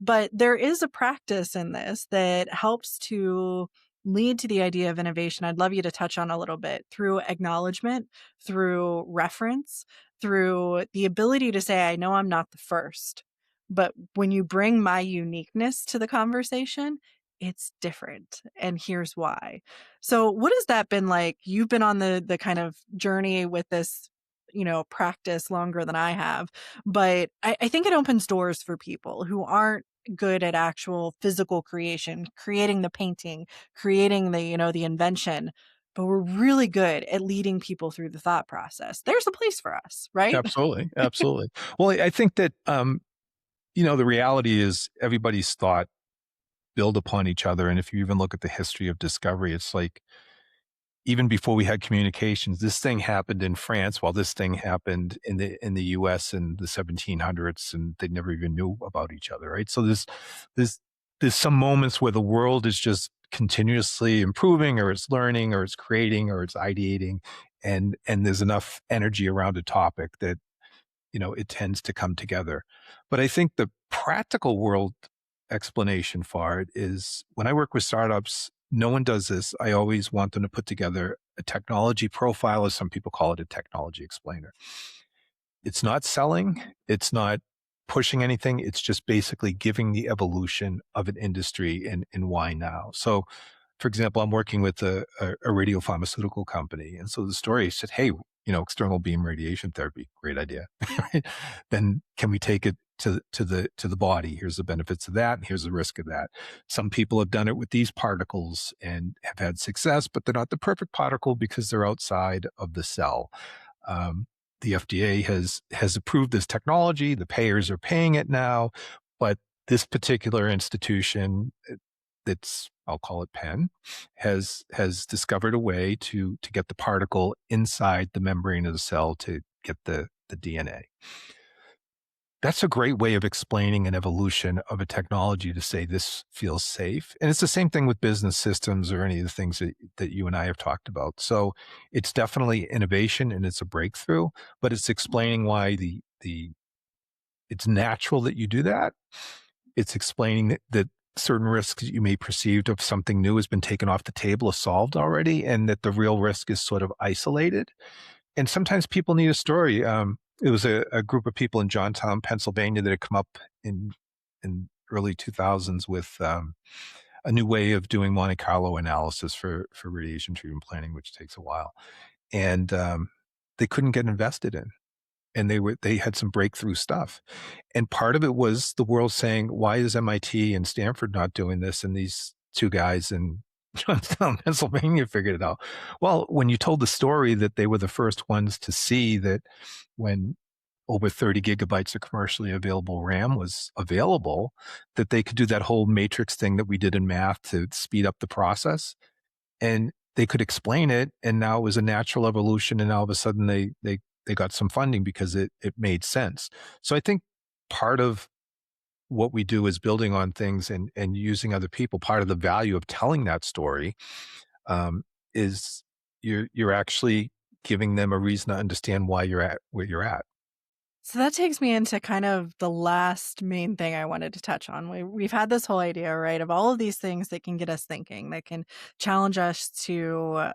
But there is a practice in this that helps to lead to the idea of innovation. I'd love you to touch on a little bit through acknowledgement, through reference, through the ability to say, I know I'm not the first. But when you bring my uniqueness to the conversation, it's different. And here's why. So what has that been like? You've been on the kind of journey with this, practice longer than I have, but I think it opens doors for people who aren't good at actual physical creation, creating the painting, creating the invention, but we're really good at leading people through the thought process. There's a place for us, right? Absolutely, absolutely. Well, I think that the reality is everybody's thought build upon each other, and if you even look at the history of discovery, it's like even before we had communications, this thing happened in France while this thing happened in the US in the 1700s, and they never even knew about each other, right? So there's there's some moments where the world is just continuously improving, or it's learning, or it's creating, or it's ideating, and there's enough energy around a topic that it tends to come together. But I think the practical world explanation for it is when I work with startups, no one does this. I always want them to put together a technology profile, as some people call it, a technology explainer. It's not selling, it's not pushing anything. It's just basically giving the evolution of an industry and why now. So, for example, I'm working with a radiopharmaceutical company. And so the story said, hey, external beam radiation therapy, great idea. Right? Then can we take it to the body? Here's the benefits of that. And here's the risk of that. Some people have done it with these particles and have had success, but they're not the perfect particle because they're outside of the cell. Um, the FDA has approved this technology. The payers are paying it now, but this particular institution that's, I'll call it Penn, has discovered a way to get the particle inside the membrane of the cell to get the DNA. That's a great way of explaining an evolution of a technology to say this feels safe. And it's the same thing with business systems or any of the things that you and I have talked about. So it's definitely innovation and it's a breakthrough, but it's explaining why the it's natural that you do that. It's explaining that certain risks you may perceive of something new has been taken off the table or solved already, and that the real risk is sort of isolated. And sometimes people need a story. It was a group of people in Johnstown, Pennsylvania, that had come up in early 2000s with a new way of doing Monte Carlo analysis for radiation treatment planning, which takes a while, and they couldn't get invested in. And they had some breakthrough stuff, and part of it was the world saying, "Why is MIT and Stanford not doing this?" And these two guys in Johnstown, Pennsylvania figured it out. Well, when you told the story that they were the first ones to see that when over 30 gigabytes of commercially available RAM was available, that they could do that whole matrix thing that we did in math to speed up the process. And they could explain it, and now it was a natural evolution, and all of a sudden they got some funding because it made sense. So I think part of what we do is building on things and using other people. Part of the value of telling that story is you're actually giving them a reason to understand why you're at where you're at. So that takes me into kind of the last main thing I wanted to touch on. We've had this whole idea, right, of all of these things that can get us thinking, that can challenge us to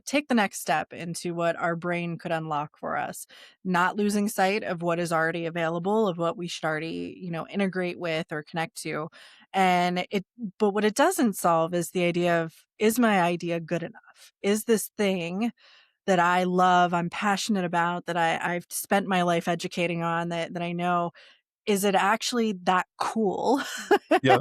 take the next step into what our brain could unlock for us, not losing sight of what is already available, of what we should already, integrate with or connect to. But what it doesn't solve is the idea of, is my idea good enough? Is this thing that I love, I'm passionate about, that I've spent my life educating on, that I know, is it actually that cool? Yeah.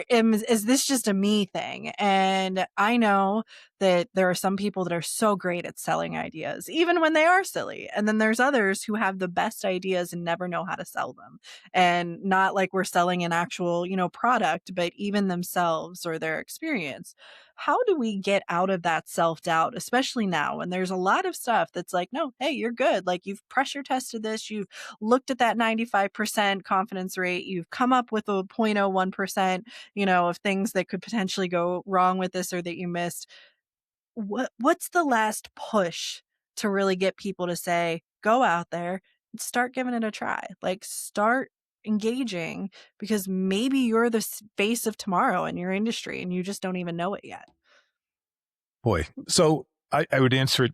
Is this just a me thing? And I know that there are some people that are so great at selling ideas, even when they are silly. And then there's others who have the best ideas and never know how to sell them. And not like we're selling an actual, product, but even themselves or their experience. How do we get out of that self doubt, especially now when there's a lot of stuff that's like, no, hey, you're good. Like you've pressure tested this, you've looked at that 95% confidence rate, you've come up with a 0.01%, of things that could potentially go wrong with this or that you missed. What's the last push to really get people to say, go out there and start giving it a try? Like start engaging, because maybe you're the face of tomorrow in your industry and you just don't even know it yet. Boy. So I would answer it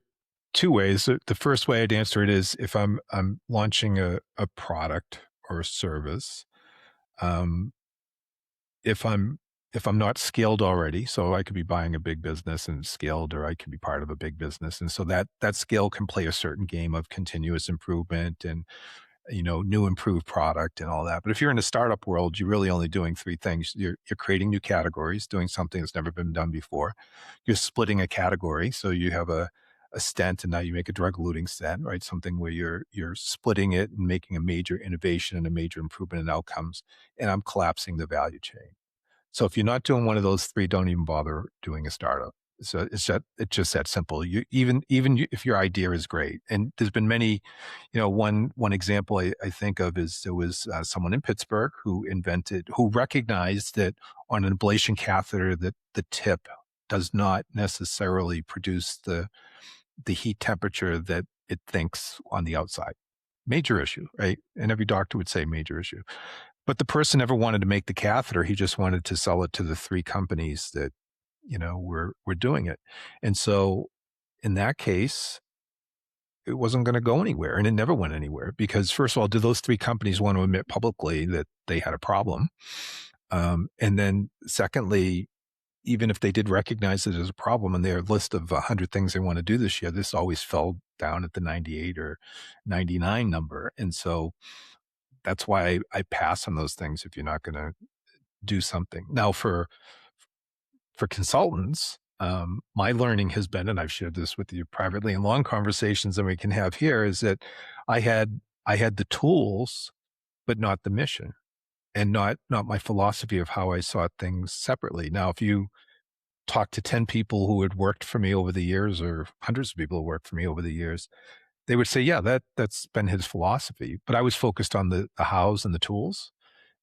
two ways. The first way I'd answer it is if I'm launching a product or a service, um, if I'm if I'm not scaled already, so I could be buying a big business and scaled, or I could be part of a big business, and so that scale can play a certain game of continuous improvement and new improved product and all that. But if you're in the startup world, you're really only doing three things. You're creating new categories, doing something that's never been done before. You're splitting a category. So you have a stent and now you make a drug eluting stent, right? Something where you're splitting it and making a major innovation and a major improvement in outcomes. And I'm collapsing the value chain. So if you're not doing one of those three, don't even bother doing a startup. So it's just that simple. If your idea is great, and there's been many, one example I think of is there was someone in Pittsburgh who recognized that on an ablation catheter that the tip does not necessarily produce the heat temperature that it thinks on the outside. Major issue, right? And every doctor would say major issue. But the person never wanted to make the catheter. He just wanted to sell it to the three companies that, were doing it. And so in that case, it wasn't going to go anywhere, and it never went anywhere because first of all, do those three companies want to admit publicly that they had a problem? And then secondly, even if they did recognize it as a problem in their list of 100 things they want to do this year, this always fell down at the 98 or 99 number. And so that's why I pass on those things if you're not going to do something. Now for consultants, My learning has been, and I've shared this with you privately in long conversations that we can have here, is that I had the tools, but not the mission, and not my philosophy of how I saw things separately. Now, if you talk to 10 people who had worked for me over the years, or hundreds of people who worked for me over the years, they would say, yeah, that's been his philosophy. But I was focused on the hows and the tools.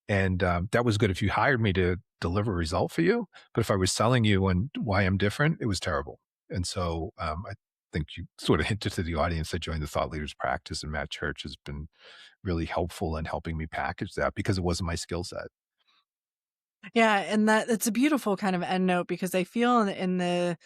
And that was good if you hired me to deliver a result for you. But if I was selling you and why I'm different, it was terrible. And so I think you sort of hinted to the audience that joined the Thought Leaders Practice, and Matt Church has been really helpful in helping me package that because it wasn't my skill set. Yeah, and that it's a beautiful kind of end note because I feel in the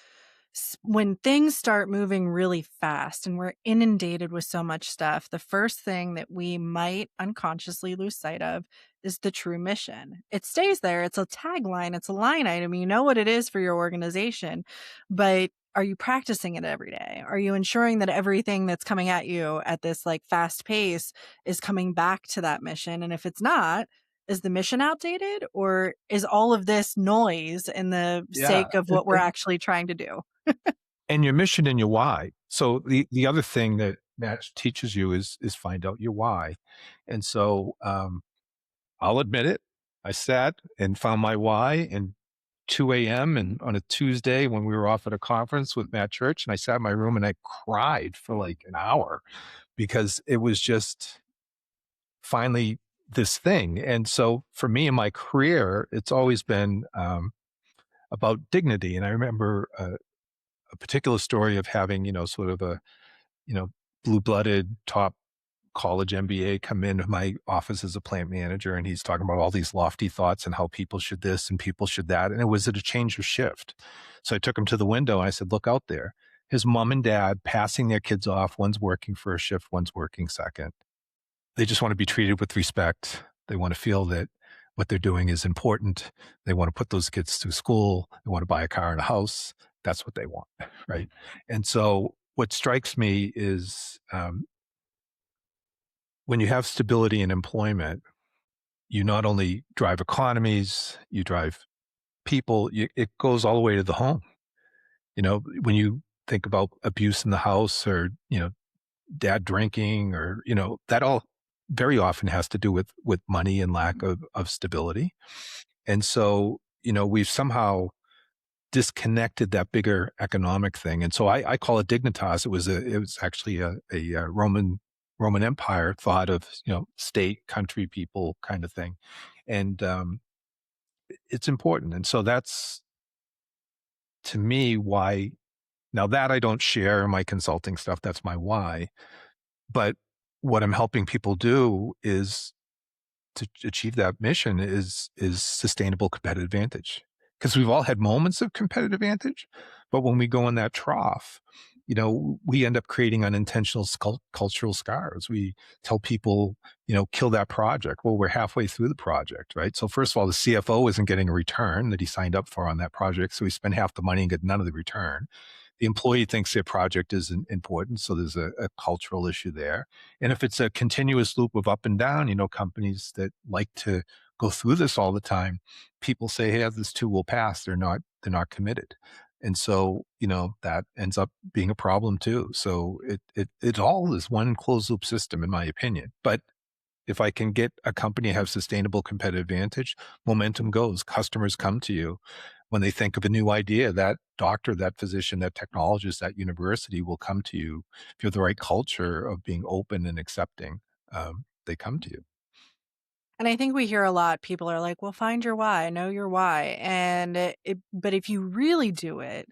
when things start moving really fast and we're inundated with so much stuff, the first thing that we might unconsciously lose sight of is the true mission. It stays there. It's a tagline, it's a line item. You know what it is for your organization, but are you practicing it every day? Are you ensuring that everything that's coming at you at this like fast pace is coming back to that mission? And if it's not, is the mission outdated or is all of this noise in the Yeah. sake of what we're actually trying to do? And your mission and your why. So the other thing that Matt teaches you is find out your why. And so I'll admit it. I sat and found my why in 2 a.m. and on a Tuesday when we were off at a conference with Matt Church, and I sat in my room and I cried for like an hour because it was just finally this thing. And so for me in my career, it's always been about dignity. And I remember a particular story of having, sort of a, you know, blue blooded top college MBA come into my office as a plant manager, and he's talking about all these lofty thoughts and how people should this and people should that. And it was at a change of shift. So I took him to the window and I said, look out there. His mom and dad passing their kids off. One's working for a shift, one's working second. They just want to be treated with respect. They want to feel that what they're doing is important. They want to put those kids through school. They want to buy a car and a house. That's what they want. Right. And so what strikes me is when you have stability in employment, you not only drive economies, you drive people, it goes all the way to the home. When you think about abuse in the house, or, dad drinking, or, that all very often has to do with money and lack of stability. And so, we've somehow disconnected that bigger economic thing. And so I call it dignitas. It was actually a Roman Empire thought of, state, country, people kind of thing. And it's important. And so that's to me why now that I don't share my consulting stuff, that's my why. But what I'm helping people do is to achieve that mission is sustainable competitive advantage. Because we've all had moments of competitive advantage, but when we go in that trough, we end up creating unintentional cultural scars. We tell people, kill that project. Well, we're halfway through the project, right? So first of all, the CFO isn't getting a return that he signed up for on that project. So we spend half the money and get none of the return. The employee thinks their project is important. So there's a cultural issue there. And if it's a continuous loop of up and down, companies that like to go through this all the time, people say, hey, this too will pass. They're not committed. And so, that ends up being a problem too. So it all is one closed loop system, in my opinion. But if I can get a company to have sustainable competitive advantage, momentum goes. Customers come to you when they think of a new idea. That doctor, that physician, that technologist, that university will come to you. If you have the right culture of being open and accepting, they come to you. And I think we hear a lot, people are like, "Well, find your why, know your why." And but if you really do it,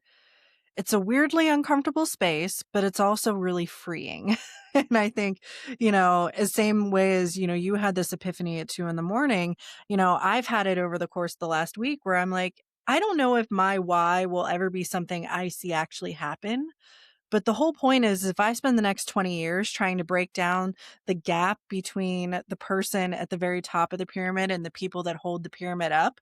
it's a weirdly uncomfortable space, but it's also really freeing. And I think, as same way as, you had this epiphany at 2 in the morning, I've had it over the course of the last week where I'm like, I don't know if my why will ever be something I see actually happen. But the whole point is if I spend the next 20 years trying to break down the gap between the person at the very top of the pyramid and the people that hold the pyramid up,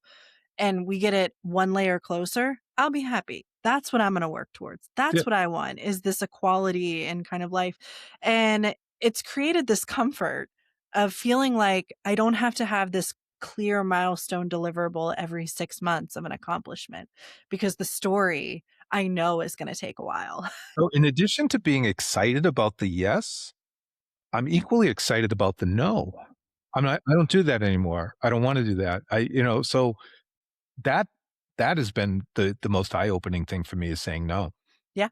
and we get it one layer closer, I'll be happy. That's what I'm going to work towards. Yeah. That's what I want is this equality in kind of life. And it's created this comfort of feeling like I don't have to have this clear milestone deliverable every 6 months of an accomplishment because the story I know is gonna take a while. So in addition to being excited about the yes, I'm equally excited about the no. I don't do that anymore. I don't wanna do that. So that that has been the most eye-opening thing for me is saying no. Yeah.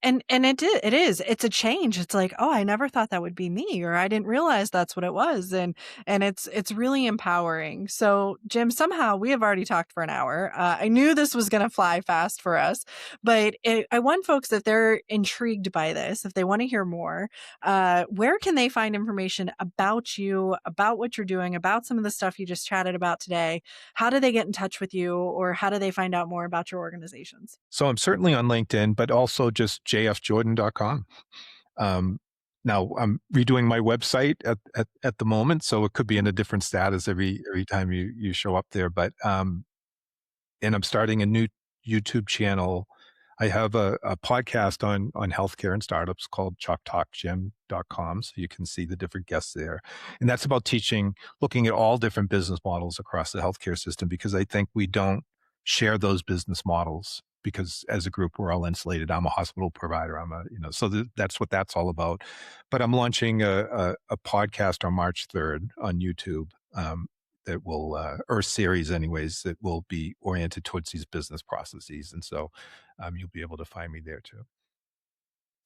And it is. It's a change. It's like, "Oh, I never thought that would be me," or "I didn't realize that's what it was," and it's really empowering. So, Jim, somehow we have already talked for an hour. I knew this was gonna fly fast for us, but I want folks, if they're intrigued by this, if they wanna hear more, where can they find information about you, about what you're doing, about some of the stuff you just chatted about today? How do they get in touch with you, or how do they find out more about your organizations? So I'm certainly on LinkedIn, but also just jfjordan.com. Um, Now I'm redoing my website at the moment, so it could be in a different status every time you show up there. And I'm starting a new YouTube channel. I have a podcast on healthcare and startups called chalktalkgym.com, so you can see the different guests there. And that's about teaching, looking at all different business models across the healthcare system, because I think we don't share those business models because as a group we're all insulated. I'm a hospital provider. That's what that's all about. But I'm launching a podcast on March 3rd on YouTube. That will, or series anyways, that will be oriented towards these business processes. And so you'll be able to find me there too.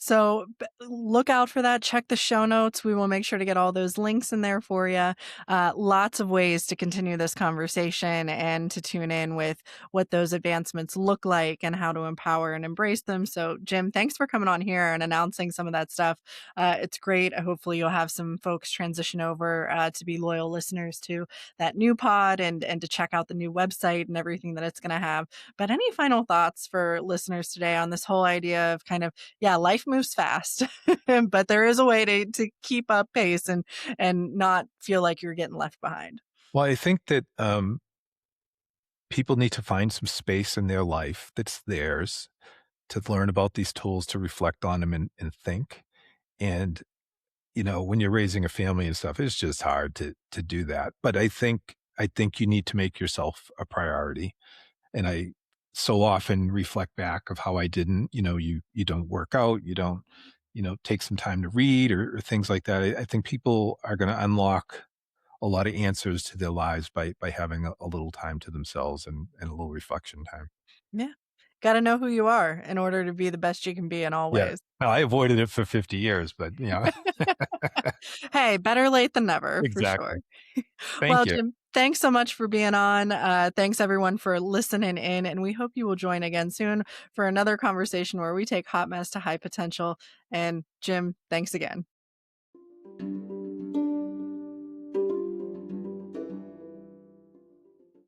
So look out for that. Check the show notes. We will make sure to get all those links in there for you. Lots of ways to continue this conversation and to tune in with what those advancements look like and how to empower and embrace them. So, Jim, thanks for coming on here and announcing some of that stuff. It's great. Hopefully, you'll have some folks transition over to be loyal listeners to that new pod and to check out the new website and everything that it's going to have. But any final thoughts for listeners today on this whole idea of kind of, yeah, life moves fast, but there is a way to keep up pace and not feel like you're getting left behind. Well, I think that people need to find some space in their life that's theirs to learn about these tools, to reflect on them and think. And, when you're raising a family and stuff, it's just hard to do that. But I think you need to make yourself a priority. And I so often reflect back of how I didn't, you don't work out, you don't, take some time to read or things like that. I think people are going to unlock a lot of answers to their lives by having a little time to themselves and a little reflection time. Yeah. Gotta know who you are in order to be the best you can be in all Yeah. ways. Now, I avoided it for 50 years, but Hey, better late than never, for sure. exactly. Thank Well, you. Jim, thanks so much for being on. Thanks everyone for listening in, and we hope you will join again soon for another conversation where we take hot mess to high potential. And Jim, thanks again.